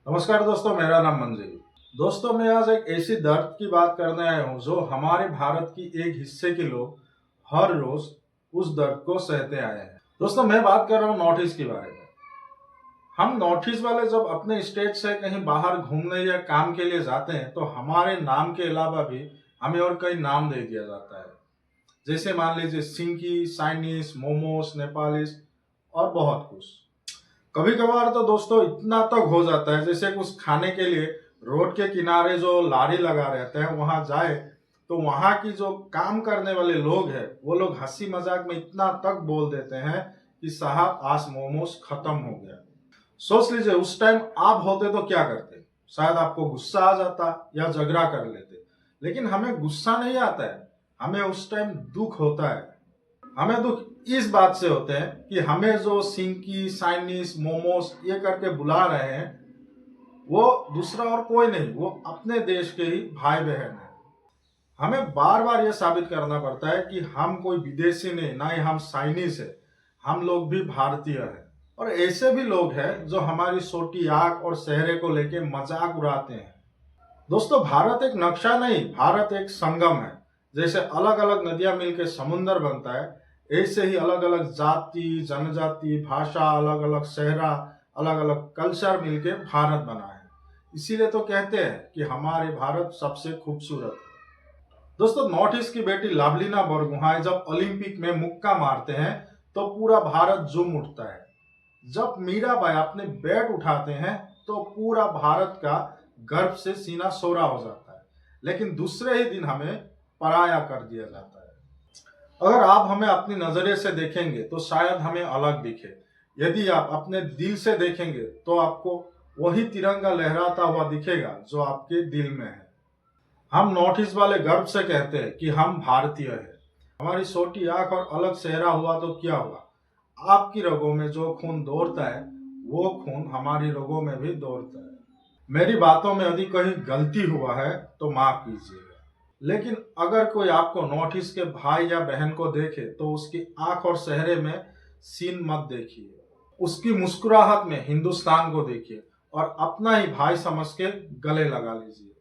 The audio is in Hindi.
नमस्कार दोस्तों, मेरा नाम मंजीर। दोस्तों, मैं आज एक ऐसी दर्द की बात करने आया हूँ जो हमारे भारत की एक हिस्से के लोग हर रोज उस दर्द को सहते आए हैं। दोस्तों, मैं बात कर रहा हूँ नॉर्थ ईस्ट के बारे में। हम नॉर्थ ईस्ट वाले जब अपने स्टेट से कहीं बाहर घूमने या काम के लिए जाते हैं तो हमारे नाम के अलावा भी हमें और कई नाम दे दिया जाता है। जैसे मान लीजिए सिंकी, चाइनीज, मोमोस, नेपालीस और बहुत कुछ। कभी कभार तो दोस्तों इतना तक हो जाता है जैसे कुछ खाने के लिए रोड के किनारे जो लारी लगा रहते हैं वहां जाए तो वहां की जो काम करने वाले लोग हैं वो लोग हंसी मजाक में इतना तक बोल देते हैं कि साहब आज मोमोज खत्म हो गया। सोच लीजिए उस टाइम आप होते तो क्या करते। शायद आपको गुस्सा आ जाता या झगड़ा कर लेते, लेकिन हमें गुस्सा नहीं आता है, हमें उस टाइम दुख होता है। हमें दुख इस बात से होते हैं कि हमें जो सिंकी, चाइनीज, मोमोस ये करके बुला रहे हैं वो दूसरा और कोई नहीं, वो अपने देश के ही भाई बहन है। हमें बार बार ये साबित करना पड़ता है कि हम कोई विदेशी नहीं, ना ही हम चाइनीज है, हम लोग भी भारतीय हैं। और ऐसे भी लोग हैं जो हमारी छोटी आंख और चेहरे को लेके मजाक उड़ाते हैं। दोस्तों, भारत एक नक्शा नहीं, भारत एक संगम है। जैसे अलग अलग नदियां मिलकर समुन्द्र बनता है, ऐसे ही अलग अलग जाति, जनजाति, भाषा, अलग अलग चेहरा, अलग अलग कल्चर मिलके भारत बना है। इसीलिए तो कहते हैं कि हमारे भारत सबसे खूबसूरत है। दोस्तों, नॉर्थ ईस्ट की बेटी लावलिना बोरगोहाई जब ओलंपिक में मुक्का मारते हैं तो पूरा भारत झूम उठता है। जब मीराबाई अपने बैट उठाते हैं तो पूरा भारत का गर्व से सीना सोरा हो जाता है। लेकिन दूसरे ही दिन हमें पराया कर दिया जाता है। अगर आप हमें अपनी नजरिए से देखेंगे तो शायद हमें अलग दिखे। यदि आप अपने दिल से देखेंगे तो आपको वही तिरंगा लहराता हुआ दिखेगा जो आपके दिल में है। हम नॉर्थ ईस्ट वाले गर्व से कहते हैं कि हम भारतीय हैं। हमारी छोटी आंख और अलग चेहरा हुआ तो क्या हुआ, आपकी रगों में जो खून दौड़ता है वो खून हमारी रगों में भी दौड़ता है। मेरी बातों में यदि कहीं गलती हुआ है तो माफ कीजिएगा। लेकिन अगर कोई आपको नॉर्थ ईस्ट के भाई या बहन को देखे तो उसकी आंख और चेहरे में सीन मत देखिए, उसकी मुस्कुराहट में हिंदुस्तान को देखिए और अपना ही भाई समझ के गले लगा लीजिए।